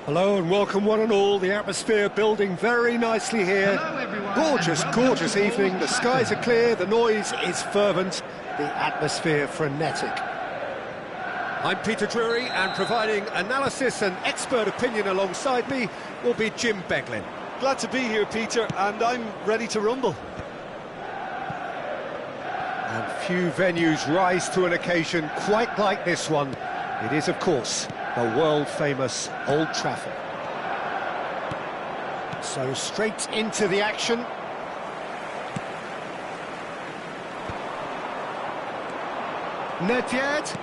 Hello and welcome one and all. The atmosphere building very nicely here. Gorgeous, gorgeous evening. The skies are clear, the noise is fervent, the atmosphere frenetic. I'm Peter Drury, and providing analysis and expert opinion alongside me will be Jim Beglin. Glad to be here, Peter, and I'm ready to rumble. And few venues rise to an occasion quite like this one. It is, of course, the world-famous Old Trafford. So straight into the action. Nedved.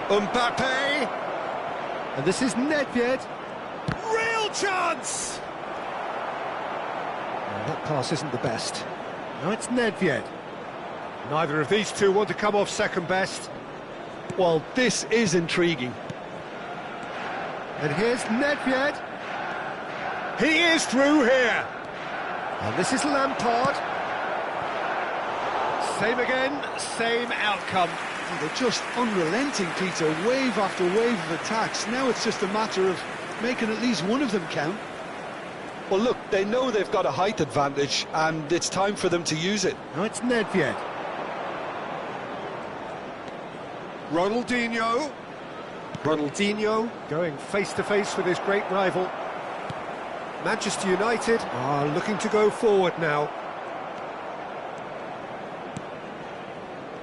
Mbappe. And this is Nedved. Real chance! Well, that pass isn't the best. Now it's Nedved. Neither of these two want to come off second best. Well, this is intriguing. And here's Nedved. He is through here. And this is Lampard. Same again, same outcome. Oh, they're just unrelenting, Peter. Wave after wave of attacks. Now it's just a matter of making at least one of them count. Well, look, they know they've got a height advantage, and it's time for them to use it. Now it's Nedved. Ronaldinho. Ronaldinho going face-to-face with his great rival. Manchester United are looking to go forward now.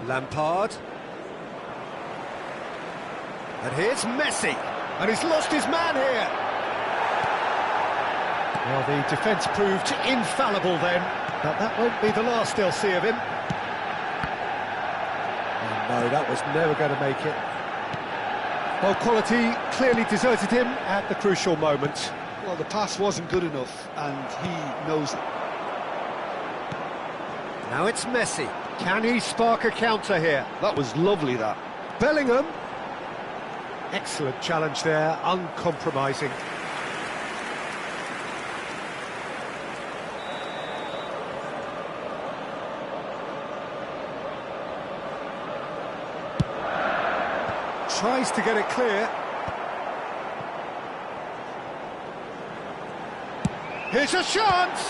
Lampard. And here's Messi. And he's lost his man here. Well, the defence proved infallible then, but that won't be the last they'll see of him. No, that was never going to make it. Well, quality clearly deserted him at the crucial moment. Well, the pass wasn't good enough, and he knows it. Now it's Messi. Can he spark a counter here? That was lovely, that. Bellingham. Excellent challenge there, uncompromising. Tries to get it clear. Here's a chance!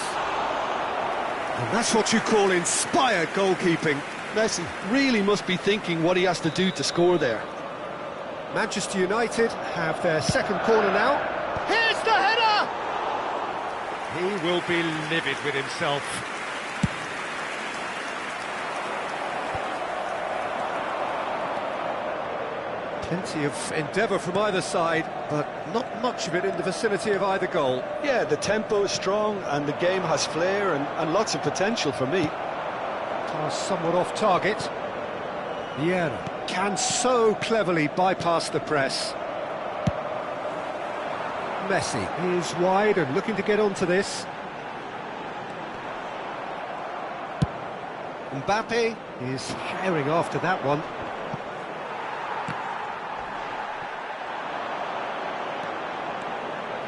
And that's what you call inspired goalkeeping. Messi really must be thinking what he has to do to score there. Manchester United have their second corner now. Here's the header! He will be livid with himself. Plenty of endeavour from either side, but not much of it in the vicinity of either goal. Yeah, the tempo is strong and the game has flair and lots of potential for me. Pass somewhat off target. Vieira can so cleverly bypass the press. Messi is wide and looking to get onto this. Mbappe is herring after that one.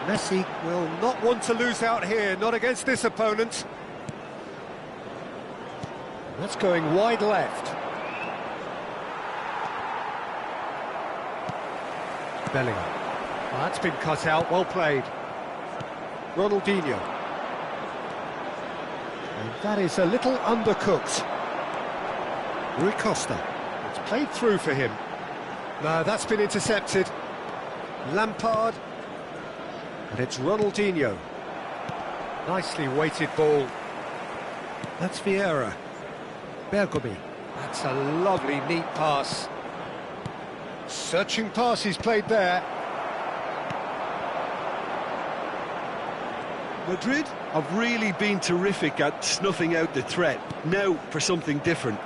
Messi will not want to lose out here, not against this opponent. That's going wide left. Bellingham. Well, that's been cut out, well played. Ronaldinho. And that is a little undercooked. Rui Costa. It's played through for him. No, that's been intercepted. Lampard. And it's Ronaldinho. Nicely weighted ball. That's Vieira. Bergomi. That's a lovely, neat pass. Searching pass he's played there. Madrid have really been terrific at snuffing out the threat. Now for something different.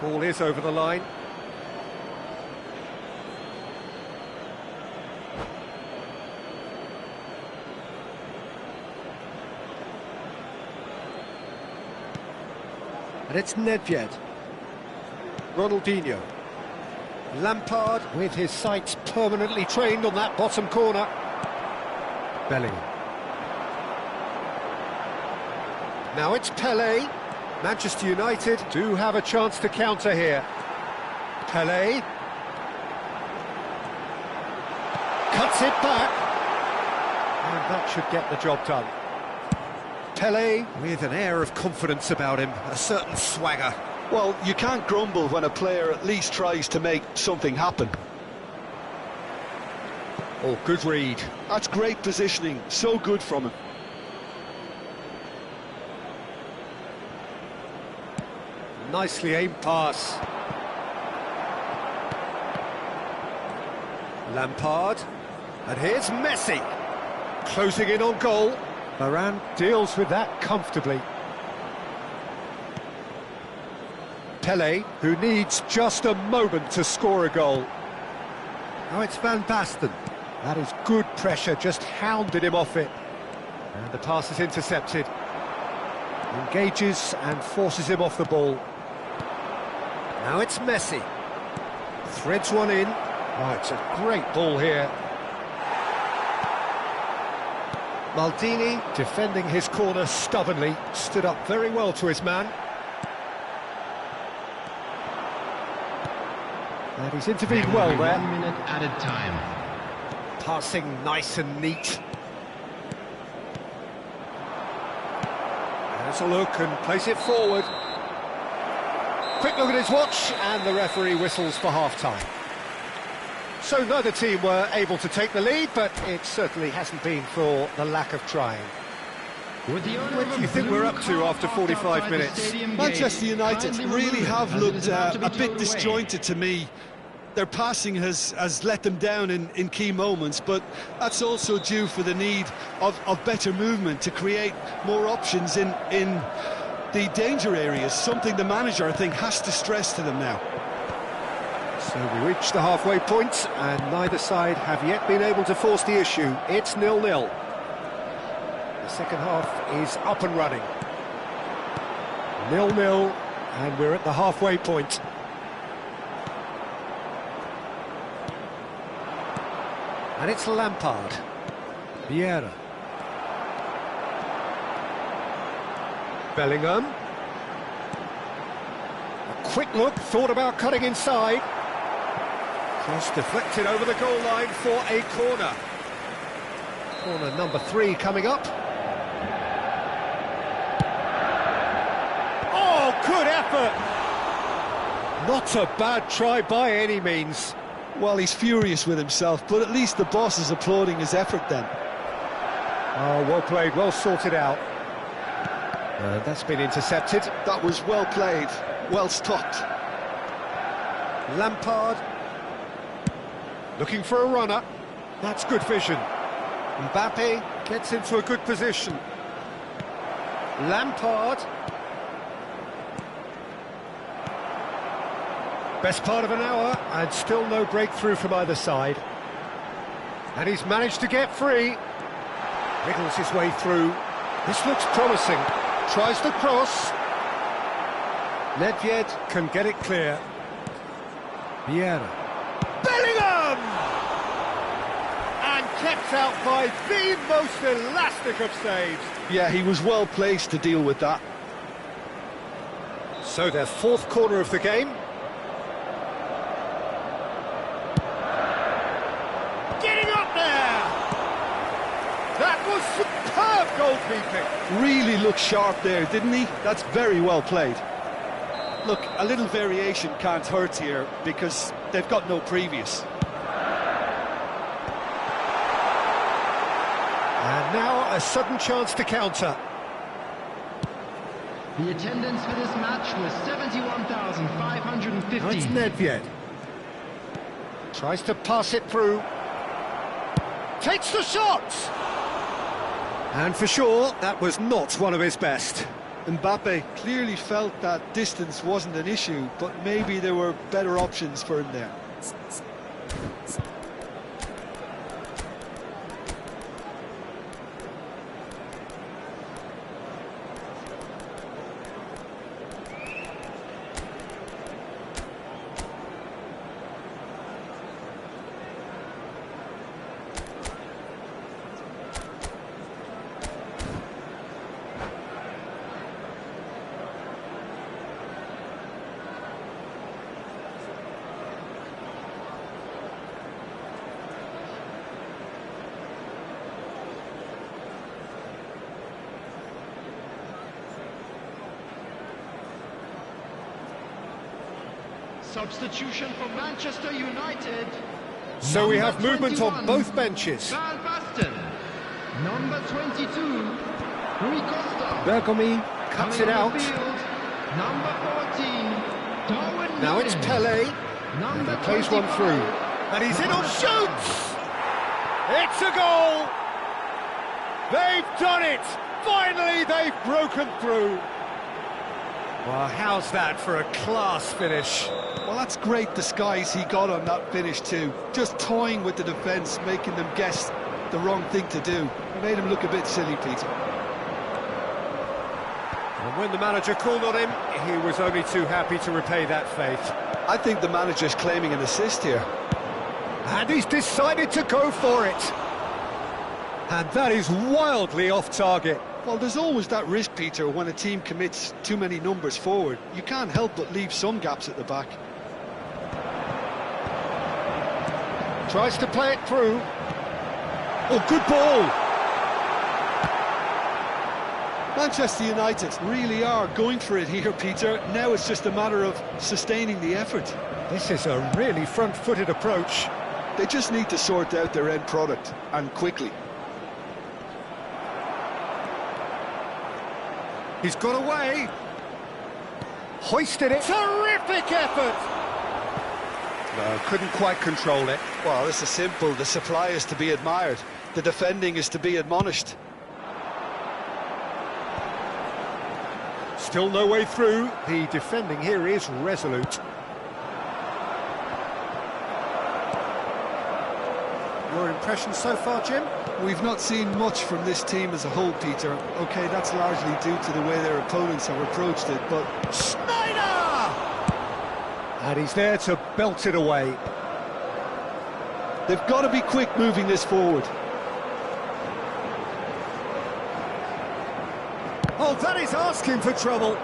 Ball is over the line. And it's Nedved. Ronaldinho. Lampard with his sights permanently trained on that bottom corner. Bellingham. Now it's Pelé. Manchester United do have a chance to counter here. Pelé. Cuts it back. that should get the job done. Pele with an air of confidence about him, a certain swagger. Well, you can't grumble when a player at least tries to make something happen. Oh, good read. That's great positioning, so good from him. Nicely aimed pass. Lampard. And here's Messi. Closing in on goal. Varane deals with that comfortably. Pele, who needs just a moment to score a goal. Now it's Van Basten. That is good pressure, just hounded him off it. And the pass is intercepted. Engages and forces him off the ball. Now it's Messi. Threads one in. Oh, it's a great ball here. Maldini, defending his corner stubbornly, stood up very well to his man. And he's intervened well there. 1 minute added time. Passing nice and neat. Has a look and plays it forward. Quick look at his watch, and the referee whistles for half-time. So neither team were able to take the lead, but it certainly hasn't been for the lack of trying. What do you think we're up to after 45 minutes? Manchester United really have looked a bit disjointed to me. Their passing has let them down in key moments, but that's also due for the need of better movement to create more options in the danger areas, something the manager, I think, has to stress to them now. So we reach the halfway point, and neither side have yet been able to force the issue. It's 0-0. The second half is up and running. 0-0, and we're at the halfway point. And it's Lampard. Vieira. Bellingham. A quick look, thought about cutting inside. Cross deflected over the goal line for a corner. Corner number 3 coming up. Oh, good effort! Not a bad try by any means. Well, he's furious with himself, but at least the boss is applauding his effort then. Oh, well played, well sorted out. That's been intercepted. That was well played, well stopped. Lampard. Looking for a runner. That's good vision. Mbappe gets into a good position. Lampard. Best part of an hour, and still no breakthrough from either side. And he's managed to get free. Wriggles his way through. This looks promising. Tries the cross. Nedved can get it clear. Vieira. Bellingham! And kept out by the most elastic of saves. Yeah, he was well placed to deal with that. So their 4th corner of the game. Getting up there! That was superb goalkeeping. Really looked sharp there, didn't he? That's very well played. Look, a little variation can't hurt here because they've got no previous. And now a sudden chance to counter. The attendance for this match was 71,550. Now it's Nedved. Tries to pass it through. Takes the shot! And for sure, that was not one of his best. Mbappe clearly felt that distance wasn't an issue, but maybe there were better options for him there. Substitution for Manchester United. So we have Number movement on 21, both benches. Van Basten. Number 22, Rui Costa. Bergomi cuts it Coming on out. the field, number 14, Darwin Now it's Núñez. Pele. Number He plays one 25, through. And he's in on shoots! It's a goal! They've done it! Finally, they've broken through. Well, how's that for a class finish? Well, that's great disguise he got on that finish too. Just toying with the defence, making them guess the wrong thing to do. Made him look a bit silly, Peter. And when the manager called on him, he was only too happy to repay that faith. I think the manager's claiming an assist here. And he's decided to go for it. And that is wildly off target. Well, there's always that risk, Peter, when a team commits too many numbers forward. You can't help but leave some gaps at the back. Tries to play it through. Oh, good ball! Manchester United really are going for it here, Peter. Now it's just a matter of sustaining the effort. This is a really front-footed approach. They just need to sort out their end product, and quickly. He's got away. Hoisted it. Terrific effort! No, couldn't quite control it. Well, this is simple. The supply is to be admired. The defending is to be admonished. Still no way through. The defending here is resolute. Your impression so far, Jim? We've not seen much from this team as a whole, Peter. OK, that's largely due to the way their opponents have approached it, but... Schneider! And he's there to belt it away. They've got to be quick moving this forward. Oh, that is asking for trouble.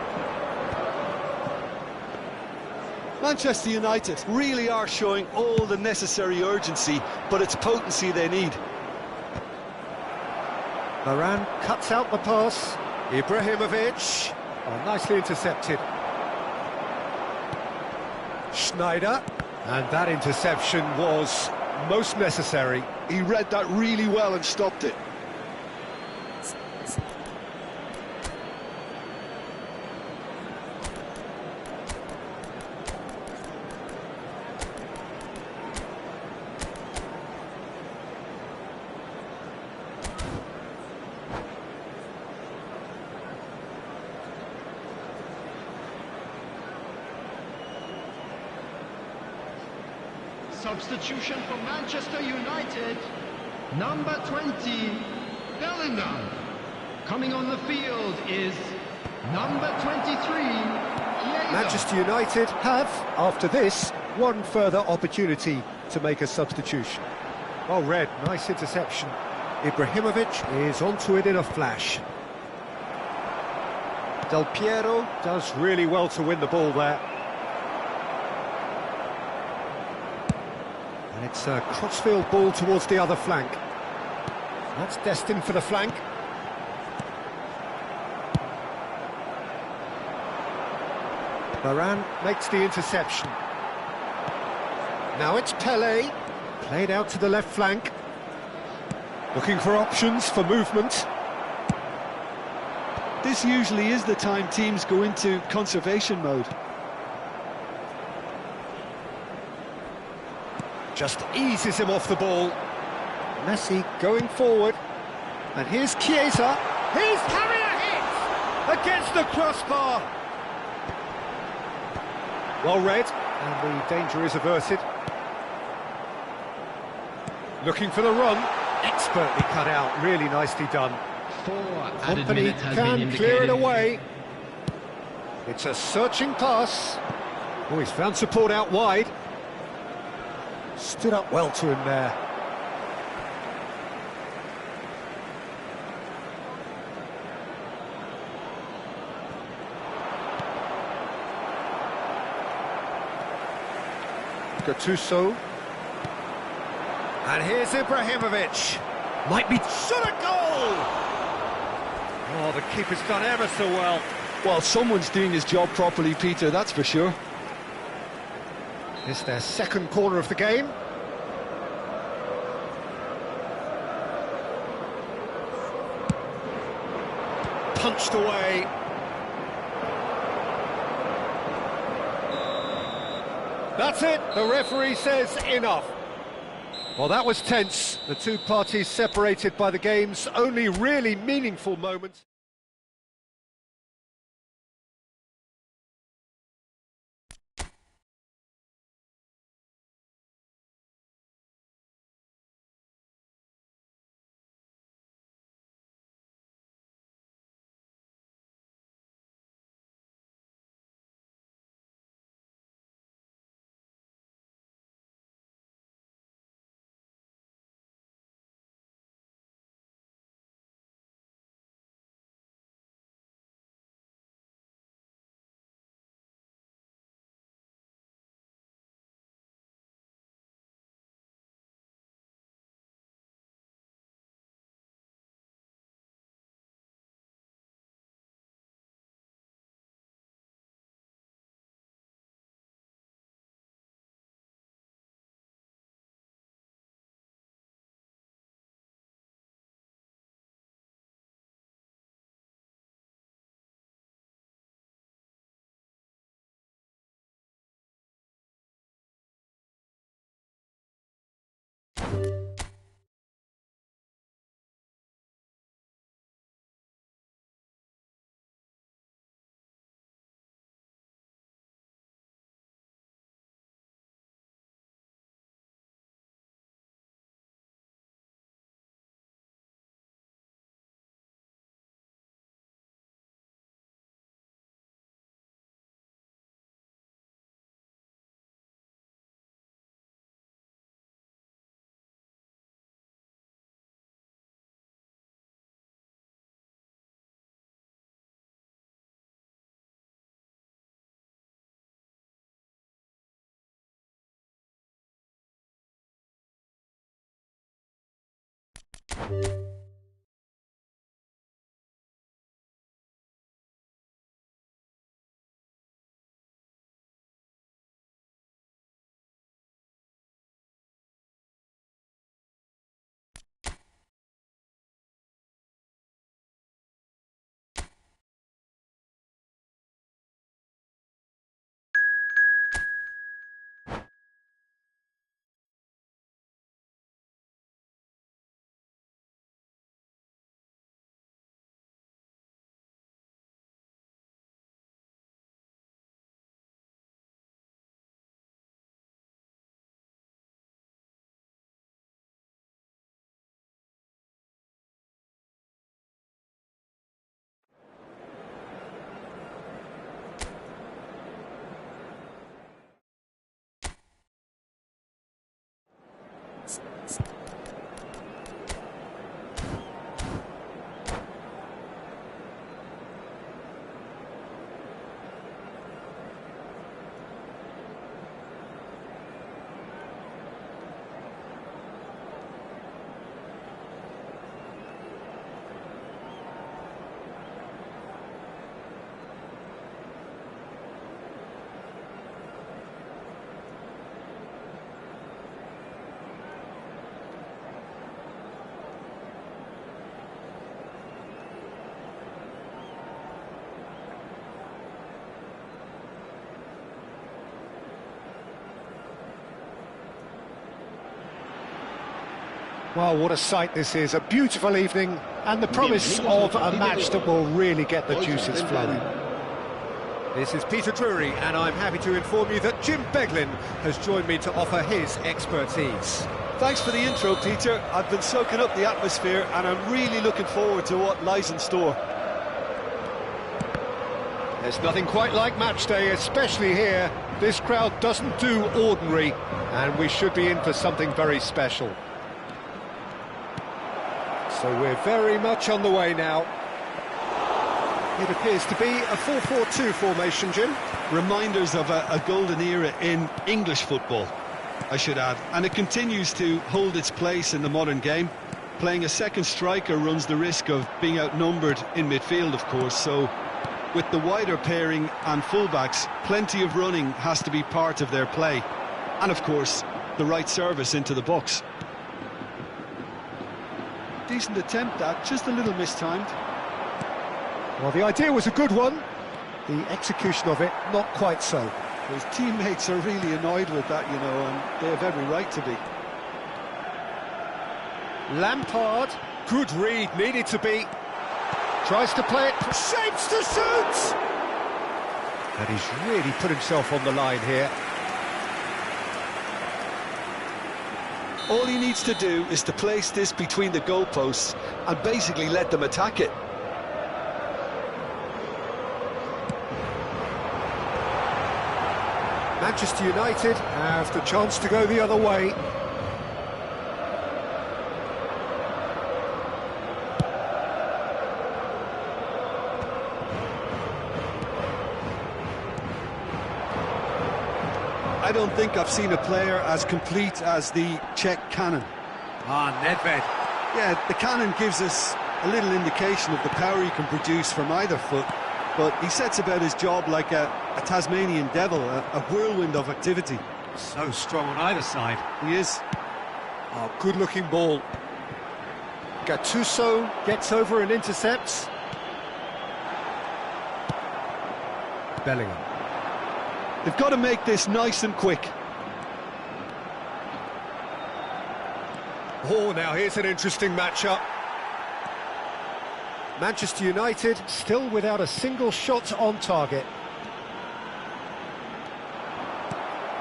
Manchester United really are showing all the necessary urgency, but it's potency they need. Varane cuts out the pass. Ibrahimovic. Oh, nicely intercepted. Schneider. And that interception was most necessary. He read that really well and stopped it. Substitution for Manchester United. Number 20, Bellingham. Coming on the field is number 23, Lleida. Manchester United have, after this, one further opportunity to make a substitution. Well read, nice interception. Ibrahimovic is onto it in a flash. Del Piero does really well to win the ball there. And it's a crossfield ball towards the other flank. That's destined for the flank. Varane makes the interception. Now it's Pele, played out to the left flank. Looking for options for movement. This usually is the time teams go into conservation mode. Just eases him off the ball. Messi going forward. And here's Chiesa. He's having a hit against the crossbar. Well read, and the danger is averted. Looking for the run. Expertly cut out, really nicely done. 4 added Company minutes has been can indicated. clear it away. It's a searching pass. Oh, he's found support out wide. Stood up well to him there. Gattuso. And here's Ibrahimovic. Might be shot a goal! Oh, the keeper's done ever so well. Well, someone's doing his job properly, Peter, that's for sure. It's their second corner of the game. Punched away. That's it, the referee says enough. Well, that was tense. The two parties separated by the game's only really meaningful moments. Well, what a sight this is, a beautiful evening, and the promise of a match that will really get the juices flowing. This is Peter Drury, and I'm happy to inform you that Jim Beglin has joined me to offer his expertise. Thanks for the intro, Peter. I've been soaking up the atmosphere, and I'm really looking forward to what lies in store. There's nothing quite like match day, especially here. This crowd doesn't do ordinary, and we should be in for something very special. So we're very much on the way now. It appears to be a 4-4-2 formation, Jim. Reminders of a golden era in English football, I should add. And it continues to hold its place in the modern game. Playing a second striker runs the risk of being outnumbered in midfield, of course. So with the wider pairing and fullbacks, plenty of running has to be part of their play. And of course, the right service into the box. Decent attempt, that, just a little mistimed. Well, the idea was a good one. The execution of it, not quite so. His teammates are really annoyed with that, you know, and they have every right to be. Lampard, good read, needed to be. Tries to play it, shapes to shoot! And he's really put himself on the line here. All he needs to do is to place this between the goalposts and basically let them attack it. Manchester United have the chance to go the other way. I don't think I've seen a player as complete as the Czech cannon. Nedved. Yeah, the cannon gives us a little indication of the power he can produce from either foot, but he sets about his job like a Tasmanian devil, a whirlwind of activity. So strong on either side. He is. Oh, good-looking ball. Gattuso gets over and intercepts. Bellingham. They've got to make this nice and quick. Oh, now here's an interesting matchup. Manchester United still without a single shot on target.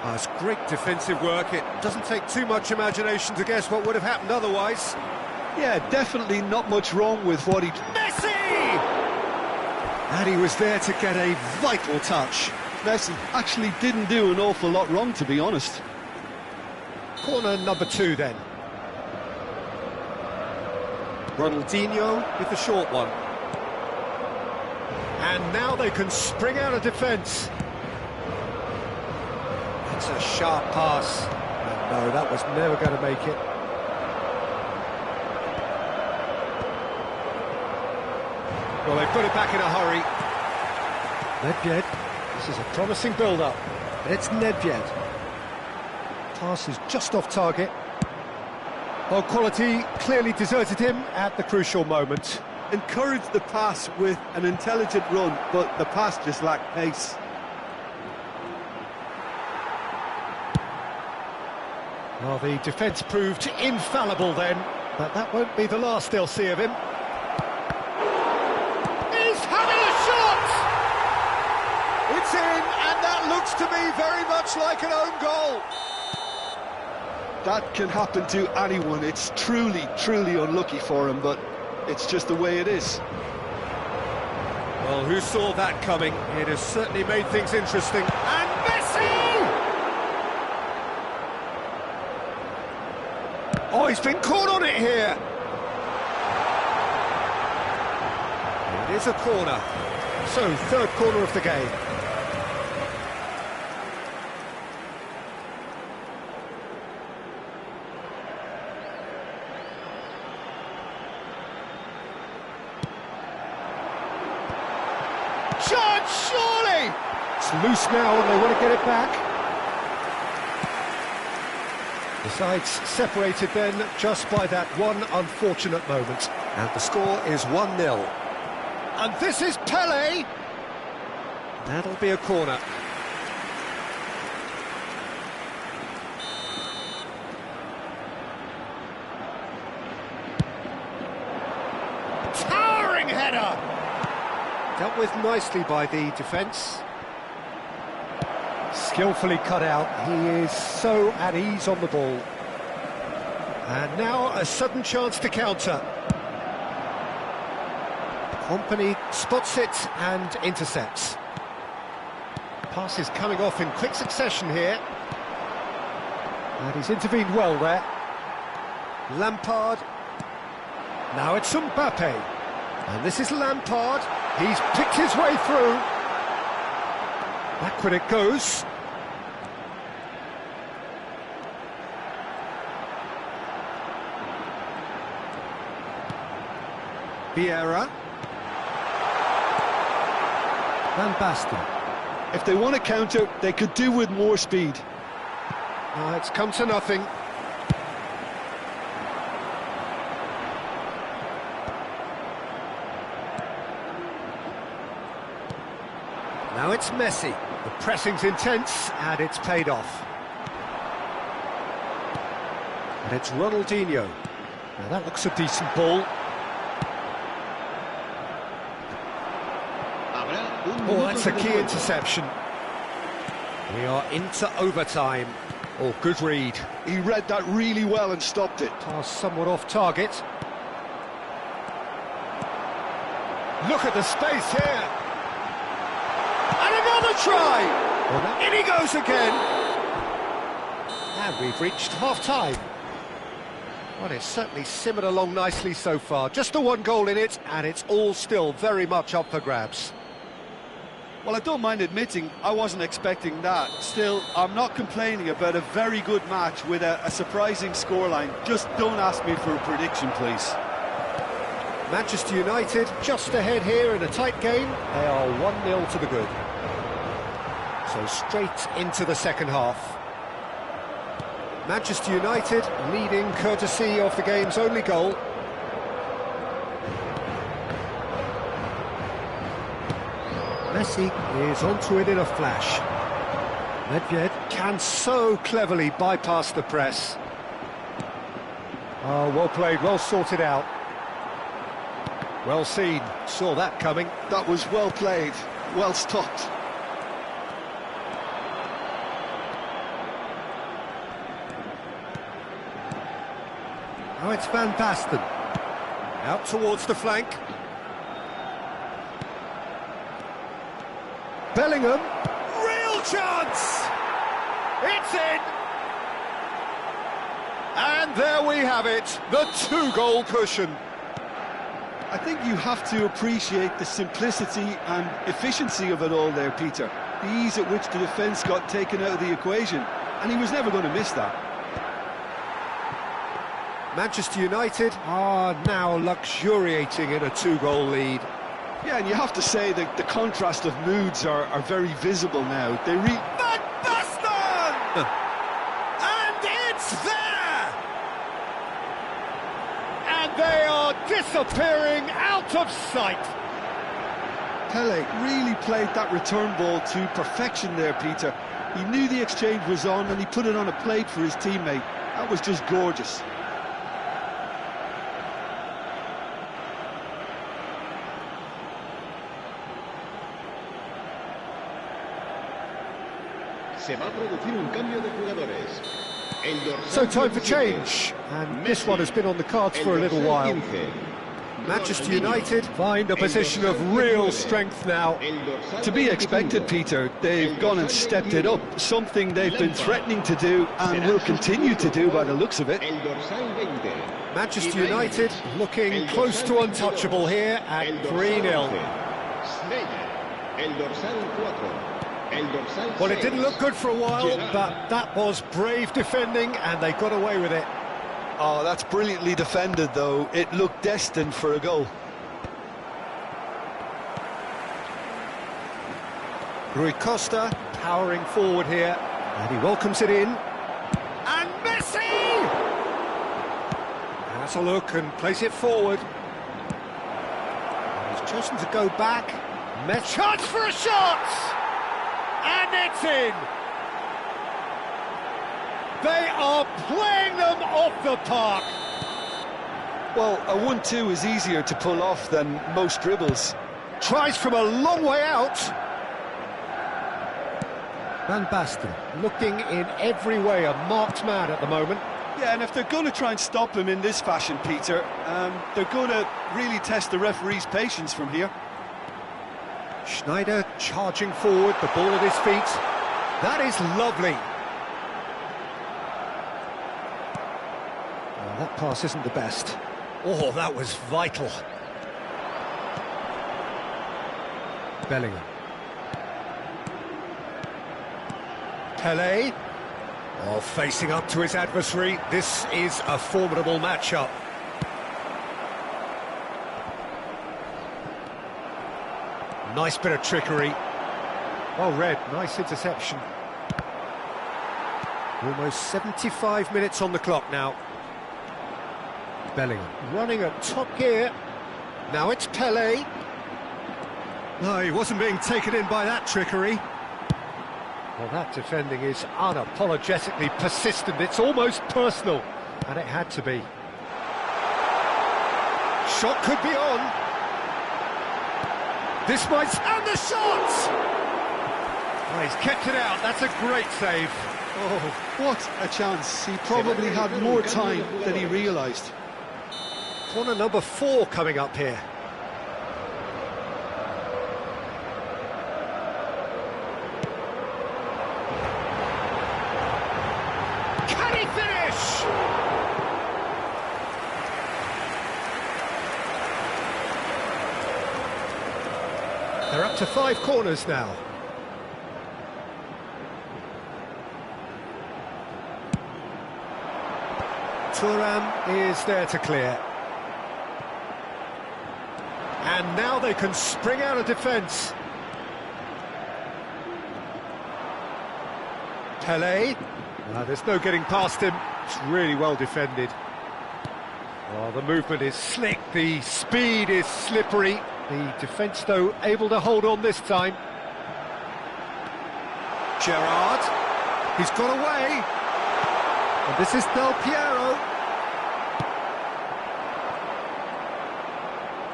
Oh, it's great defensive work. It doesn't take too much imagination to guess what would have happened otherwise. Yeah, definitely not much wrong with what he... Messi! And he was there to get a vital touch. Messi actually didn't do an awful lot wrong, to be honest. Corner number 2 then. Ronaldinho with the short one. And now they can spring out of defence. It's a sharp pass. And no, that was never going to make it. Well, they put it back in a hurry. Nedved. This is a promising build-up. It's Nedved. Pass is just off target. Well, quality clearly deserted him at the crucial moment. Encouraged the pass with an intelligent run, but the pass just lacked pace. Well, the defence proved infallible then, but that won't be the last they'll see of him. He's having a shot! It's in, and that looks to me very much like an own goal. That can happen to anyone. It's truly, truly unlucky for him, but it's just the way it is. Well, who saw that coming? It has certainly made things interesting. And Messi! Oh, he's been caught on it here. It is a corner. So, third corner of the game. Chance, surely! It's loose now and they want to get it back. The sides separated then just by that one unfortunate moment. And the score is 1-0. And this is Pele. That'll be a corner. Towering header! Dealt with nicely by the defence. Skillfully cut out. He is so at ease on the ball. And now a sudden chance to counter. Company spots it and intercepts. Pass is coming off in quick succession here. And he's intervened well there. Lampard. Now it's Mbappe. And this is Lampard. He's picked his way through. Backward it goes. Vieira. Van Basten. If they want to counter, they could do with more speed. It's come to nothing. Now it's Messi. The pressing's intense, and it's paid off. And it's Ronaldinho. Now that looks a decent ball. Oh, that's a key interception. We are into overtime. Oh, good read. He read that really well and stopped it. Pass somewhat off target. Look at the space here. And another try! Well, in he goes again. And we've reached half-time. Well, it's certainly simmered along nicely so far. Just the one goal in it, and it's all still very much up for grabs. Well, I don't mind admitting I wasn't expecting that. Still, I'm not complaining about a very good match with a surprising scoreline. Just don't ask me for a prediction, please. Manchester United just ahead here in a tight game. They are 1-0 to the good. So straight into the second half. Manchester United leading courtesy of the game's only goal. Messi is onto it in a flash. Nedved can so cleverly bypass the press. Oh, well played, well sorted out. Well seen, saw that coming. That was well played, well stopped. Now it's Van Basten. Out towards the flank. Bellingham, real chance! It's in! And there we have it, the two-goal cushion. I think you have to appreciate the simplicity and efficiency of it all there, Peter. The ease at which the defence got taken out of the equation, and he was never going to miss that. Manchester United are now luxuriating in a two-goal lead. Yeah, and you have to say that the contrast of moods are very visible now. Van Basten! And it's there! And they are disappearing out of sight. Pele really played that return ball to perfection there, Peter. He knew the exchange was on and he put it on a plate for his teammate. That was just gorgeous. So time for change, and this one has been on the cards for a little while. Manchester United find a position of real strength now. To be expected, Peter. They've gone and stepped it up, something they've been threatening to do and will continue to do by the looks of it. Manchester United looking close to untouchable here at 3-0. Well, it didn't look good for a while, but that was brave defending and they got away with it. Oh, that's brilliantly defended, though. It looked destined for a goal. Rui Costa powering forward here, and he welcomes it in. And Messi! Has a look and plays it forward. And he's chosen to go back. Chance for a shot! And it's in! They are playing them off the park! Well, a 1-2 is easier to pull off than most dribbles. Tries from a long way out. Van Basten looking in every way a marked man at the moment. Yeah, and if they're going to try and stop him in this fashion, Peter, they're going to really test the referee's patience from here. Schneider charging forward, the ball at his feet. That is lovely. Oh, that pass isn't the best. Oh, that was vital. Bellingham. Pele. Oh, facing up to his adversary. This is a formidable matchup. Nice bit of trickery. Well read, nice interception. Almost 75 minutes on the clock now. Bellingham running at top gear. Now it's Pelé. No, he wasn't being taken in by that trickery. Well, that defending is unapologetically persistent. It's almost personal, and it had to be. Shot could be on. This might... And the shot! Oh, he's kept it out. That's a great save. Oh, what a chance. He probably had more time than he realised. Corner number 4 coming up here. Can he finish? They're up to 5 corners now. Thuram is there to clear. And now they can spring out of defence. Pelé. There's no getting past him. It's really well defended. Well, the movement is slick, the speed is slippery. The defence, though, able to hold on this time. Gerrard. He's got away. And this is Del Piero.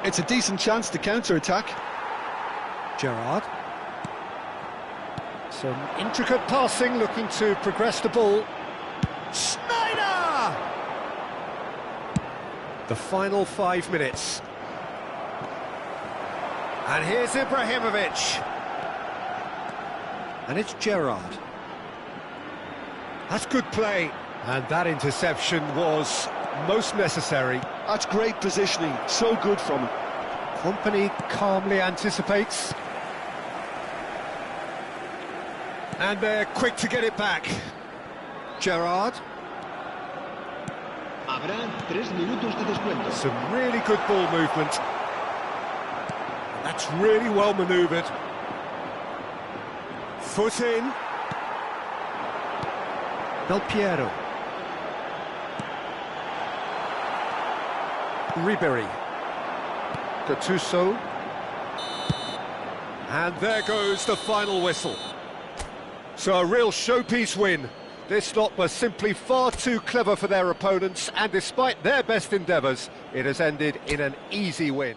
It's a decent chance to counter-attack. Gerrard. Some intricate passing, looking to progress the ball. Schneider! The final 5 minutes. And here's Ibrahimovic. And it's Gerrard. That's good play. And that interception was most necessary. That's great positioning, so good from him. Company calmly anticipates. And they're quick to get it back. Gerrard. Habrá 3 minutos de descuento. Some really good ball movement. That's really well manoeuvred. Foot in. Del Piero. Ribery. Gattuso. And there goes the final whistle. So a real showpiece win. This lot was simply far too clever for their opponents, and despite their best endeavours, it has ended in an easy win.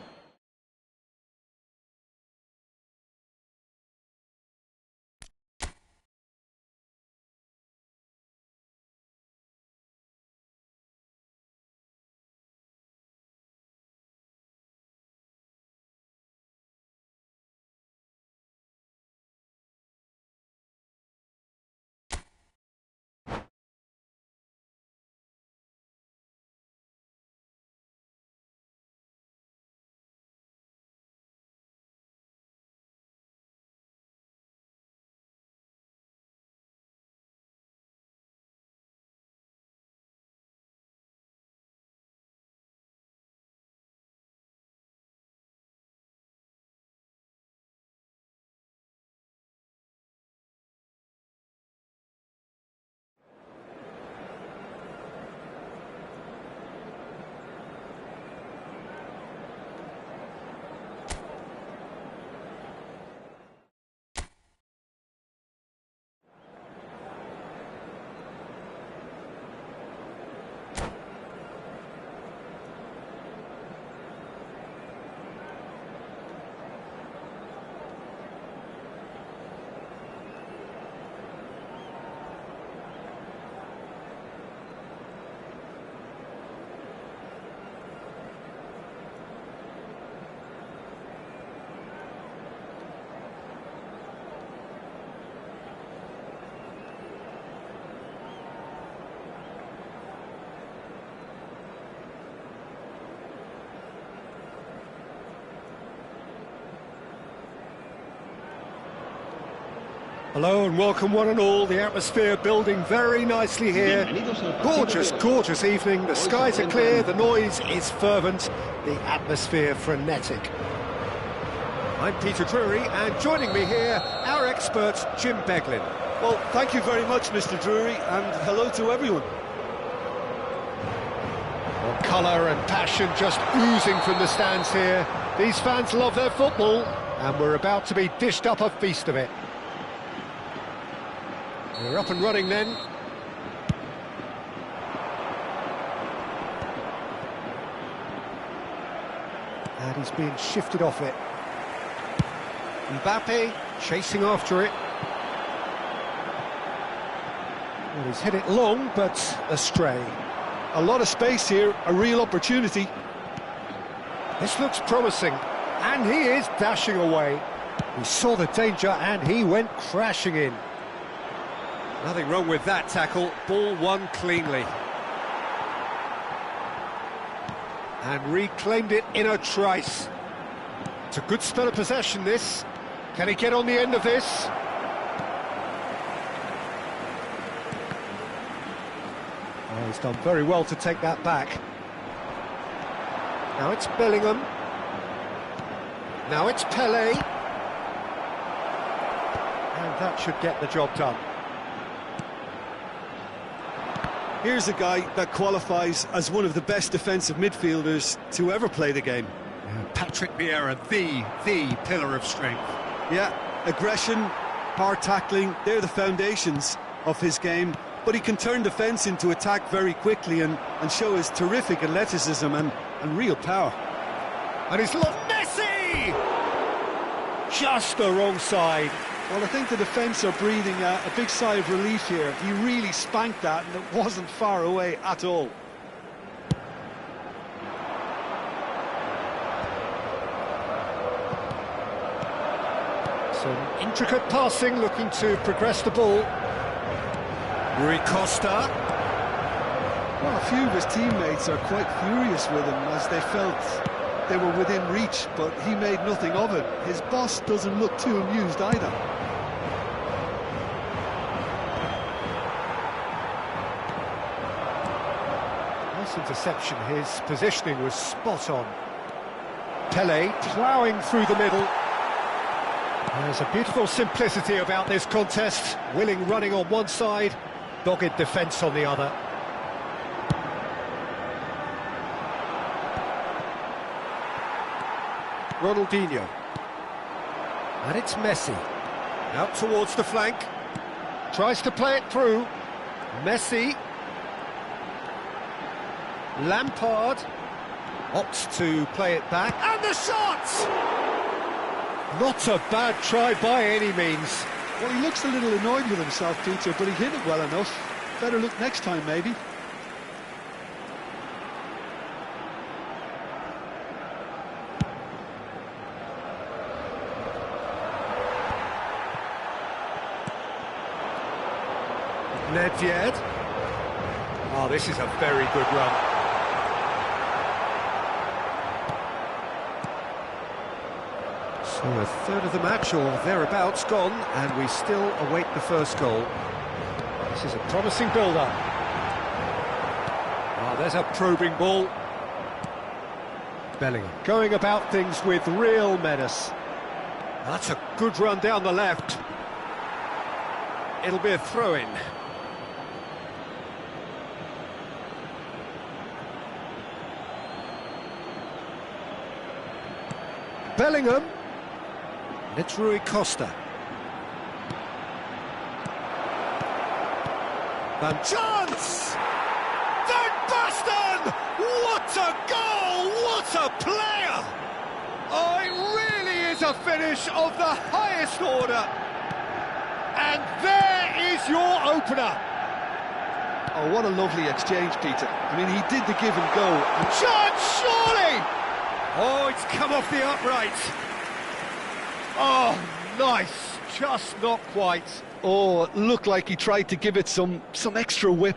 Hello and welcome one and all. The atmosphere building very nicely here. Gorgeous, gorgeous evening. The skies are clear, the noise is fervent, the atmosphere frenetic. I'm Peter Drury, and joining me here, our expert Jim Beglin. Well, thank you very much, Mr. Drury, and hello to everyone. Well, colour and passion just oozing from the stands here. These fans love their football, and we're about to be dished up a feast of it. We're up and running then. And he's being shifted off it. Mbappe chasing after it. Well, he's hit it long, but astray. A lot of space here, a real opportunity. This looks promising, and he is dashing away. He saw the danger, and he went crashing in. Nothing wrong with that tackle, ball won cleanly. And reclaimed it in a trice. It's a good spell of possession, this. Can he get on the end of this? Oh, he's done very well to take that back. Now it's Bellingham. Now it's Pelé. And that should get the job done. Here's a guy that qualifies as one of the best defensive midfielders to ever play the game. Patrick Vieira, the pillar of strength. Yeah, aggression, hard tackling, they're the foundations of his game. But he can turn defence into attack very quickly and show his terrific athleticism and real power. And he's lost Messi! Just the wrong side. Well, I think the defence are breathing a big sigh of relief here. He really spanked that and it wasn't far away at all. Some intricate passing, looking to progress the ball. Rui Costa. Well, a few of his teammates are quite furious with him as they felt they were within reach, but he made nothing of it. His boss doesn't look too amused either. Nice interception, his positioning was spot on. Pelé ploughing through the middle. There's a beautiful simplicity about this contest. Willing running on one side, dogged defence on the other. Ronaldinho. And it's Messi. Out towards the flank. Tries to play it through. Messi. Lampard. Opts to play it back. And the shot! Not a bad try by any means. Well, he looks a little annoyed with himself, Peter, but he hit it well enough. Better look next time, maybe. Nedved. Oh, this is a very good run. So a third of the match, or thereabouts, gone, and we still await the first goal. This is a promising build-up. Oh, there's a probing ball. Bellingham going about things with real menace. That's a good run down the left. It'll be a throw-in. Bellingham. And it's Rui Costa. Van chance! Van Basten! What a goal! What a player! Oh, it really is a finish of the highest order. And there is your opener. Oh, what a lovely exchange, Peter. I mean, he did the give and go. And chance, surely! Oh, it's come off the upright. Oh, nice. Just not quite. Oh, it looked like he tried to give it some extra whip.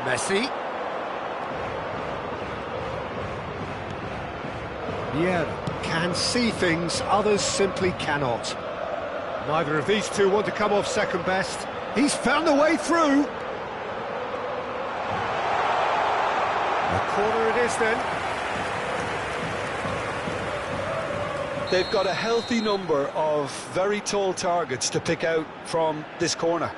Messi. Vieira can see things others simply cannot. Neither of these two want to come off second best. He's found a way through. A corner it is then. They've got a healthy number of very tall targets to pick out from this corner.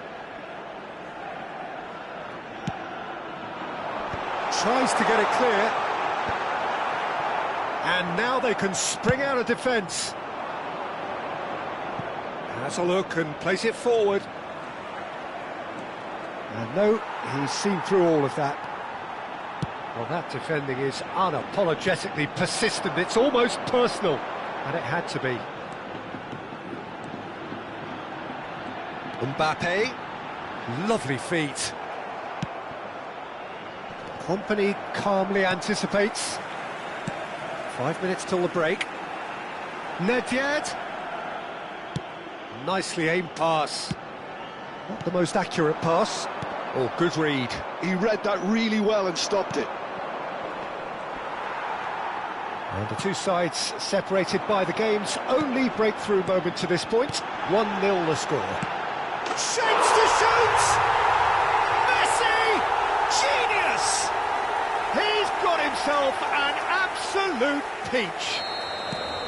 Tries to get it clear. And now they can spring out of defence. Has a look and place it forward. And no, he's seen through all of that. Well, that defending is unapologetically persistent. It's almost personal, and it had to be. Mbappe, lovely feet. Company calmly anticipates. 5 minutes till the break. Nedved. Nicely aimed pass. Not the most accurate pass. Oh, good read. He read that really well and stopped it. And the two sides separated by the game's only breakthrough moment to this point. 1-0 the score. Shapes to shoot! Messi! Genius! He's got himself an absolute peach.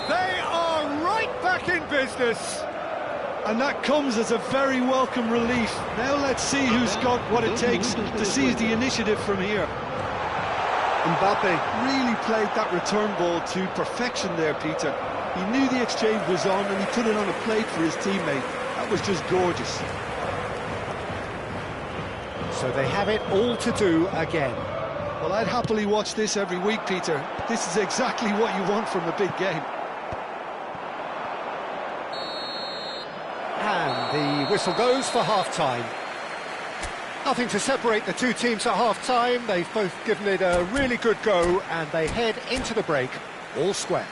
They are right back in business. And that comes as a very welcome relief. Now let's see who's got what it takes to seize the initiative from here. Mbappe really played that return ball to perfection there, Peter. He knew the exchange was on and he put it on a plate for his teammate. That was just gorgeous. So they have it all to do again. Well, I'd happily watch this every week, Peter. This is exactly what you want from a big game. And the whistle goes for half-time. Nothing to separate the two teams at half-time. They've both given it a really good go, and they head into the break all square.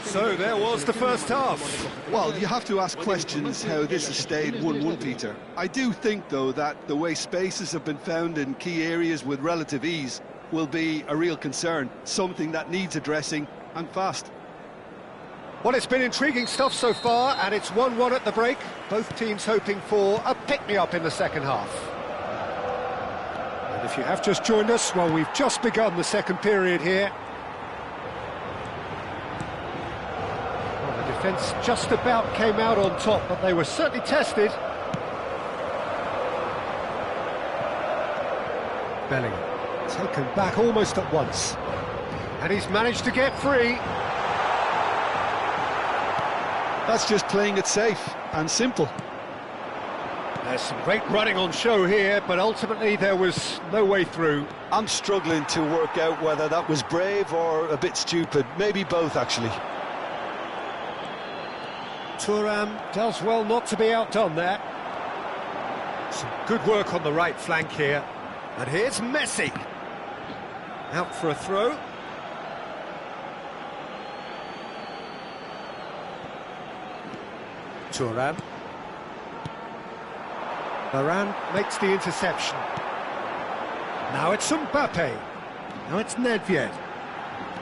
So there was the first half. Well, you have to ask questions how this has stayed 1-1, Peter. I do think, though, that the way spaces have been found in key areas with relative ease will be a real concern, something that needs addressing, and fast. Well, it's been intriguing stuff so far, and it's 1-1 at the break. Both teams hoping for a pick-me-up in the second half. And if you have just joined us, well, we've just begun the second period here. Well, the defence just about came out on top, but they were certainly tested. Bellingham, taken back almost at once. And he's managed to get free. That's just playing it safe and simple. There's some great running on show here, but ultimately there was no way through. I'm struggling to work out whether that was brave or a bit stupid. Maybe both, actually. Thuram does well not to be outdone there. Some good work on the right flank here. And here's Messi. Out for a throw. Thuram. Varane makes the interception. Now it's Mbappe. Now it's Nedved.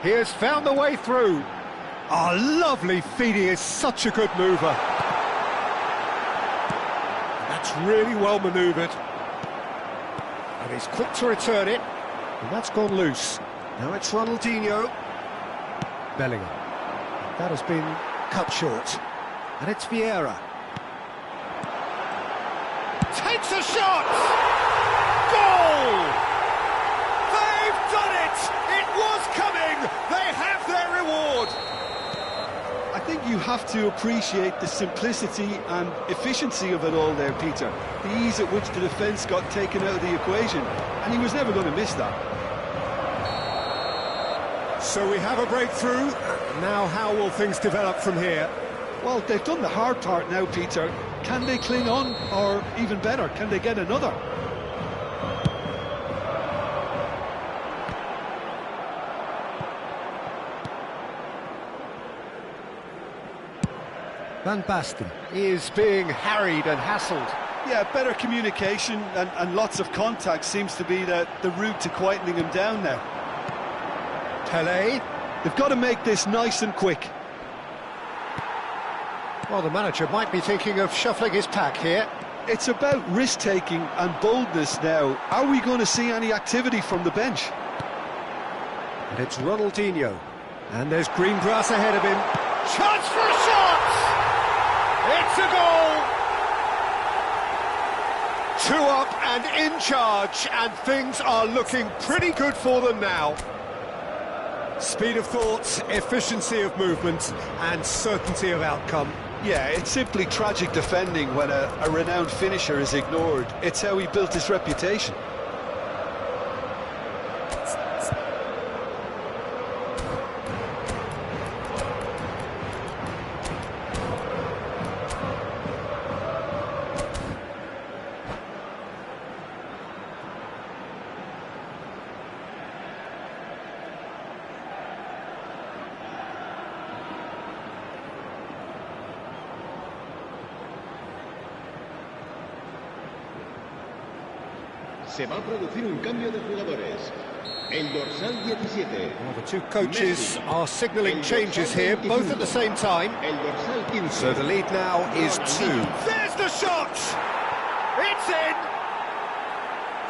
He has found the way through. Oh, lovely feet. He is such a good mover. That's really well manoeuvred. And he's quick to return it. And that's gone loose. Now it's Ronaldinho. Bellingham. That has been cut short. And it's Vieira. Takes a shot! Goal! They've done it! It was coming! They have their reward! I think you have to appreciate the simplicity and efficiency of it all there, Peter. The ease at which the defence got taken out of the equation, and he was never going to miss that. So we have a breakthrough. Now how will things develop from here? Well, they've done the hard part now, Peter. Can they cling on, or even better, can they get another? Van Basten is being harried and hassled. Yeah, better communication and lots of contact seems to be the route to quietening him down now. Pelé. They've got to make this nice and quick. Well, the manager might be thinking of shuffling his pack here. It's about risk-taking and boldness now. Are we going to see any activity from the bench? And it's Ronaldinho. And there's green grass ahead of him. Chance for a shot! It's a goal! 2 up and in charge, and things are looking pretty good for them now. Speed of thought, efficiency of movement, and certainty of outcome. Yeah, it's simply tragic defending when a renowned finisher is ignored. It's how he built his reputation. Se va a producir un cambio de jugadores. El dorsal 17. Well, the two coaches are signalling changes here, both at the same time. El dorsal 15. So the lead now is 2. There's the shot! It's in!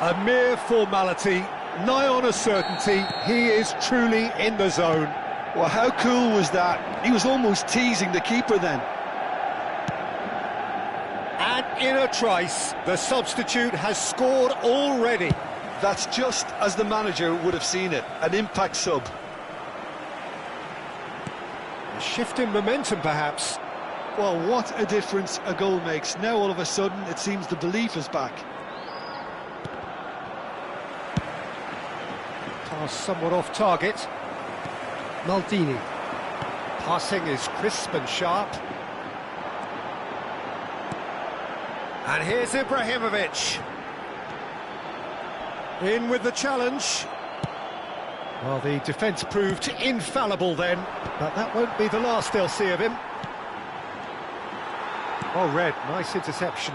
A mere formality, nigh on a certainty. He is truly in the zone. Well, how cool was that? He was almost teasing the keeper then. And in a trice, the substitute has scored already. That's just as the manager would have seen it, an impact sub. A shift in momentum, perhaps. Well, what a difference a goal makes. Now, all of a sudden, it seems the belief is back. Pass somewhat off target. Maldini. Passing is crisp and sharp. And here's Ibrahimovic. In with the challenge. Well, the defence proved infallible then, but that won't be the last they'll see of him. Oh, Red, nice interception.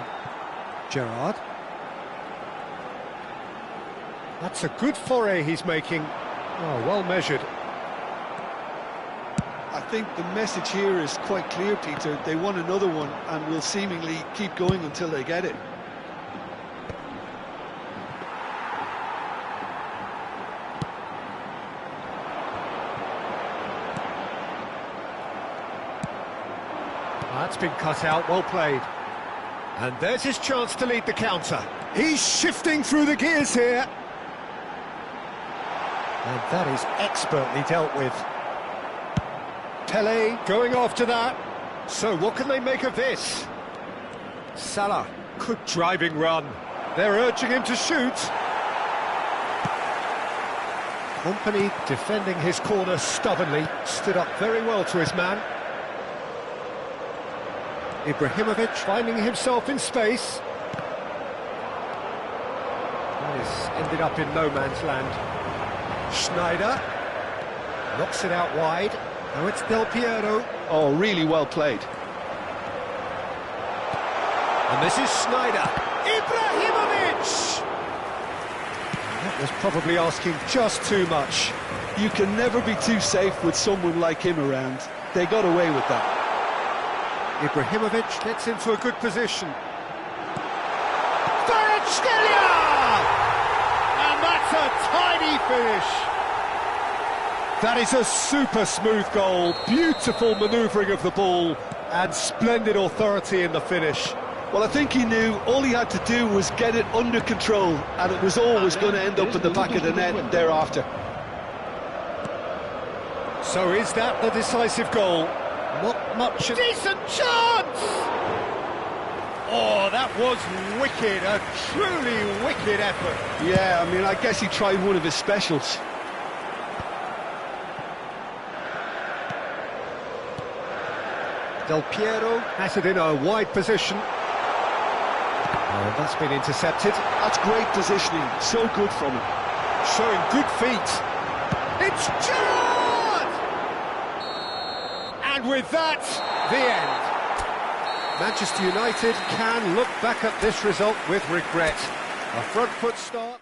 Gerrard. That's a good foray he's making. Oh, well measured. I think the message here is quite clear, Peter. They want another one and will seemingly keep going until they get it. That's been cut out, well played. And there's his chance to lead the counter. He's shifting through the gears here. And that is expertly dealt with. Pele going after that. So what can they make of this? Salah, good driving run. They're urging him to shoot. Company defending his corner stubbornly, stood up very well to his man. Ibrahimovic finding himself in space. This ended up in no man's land. Schneider knocks it out wide. Now it's Del Piero. Oh, really well played. And this is Schneider. Ibrahimovic! That was probably asking just too much. You can never be too safe with someone like him around. They got away with that. Ibrahimovic gets into a good position. Kvaratskhelia! And that's a tiny finish. That is a super smooth goal, beautiful manoeuvring of the ball, and splendid authority in the finish. Well, I think he knew all he had to do was get it under control, and it was always going to end up in the back of the net thereafter. So is that the decisive goal? Not much. Decent chance! Oh, that was wicked, a truly wicked effort. Yeah, I mean, I guess he tried one of his specials. Del Piero has it in a wide position. Oh, that's been intercepted. That's great positioning, so good from him. Showing good feet. It's Gerrard! And with that, the end. Manchester United can look back at this result with regret. A front foot start.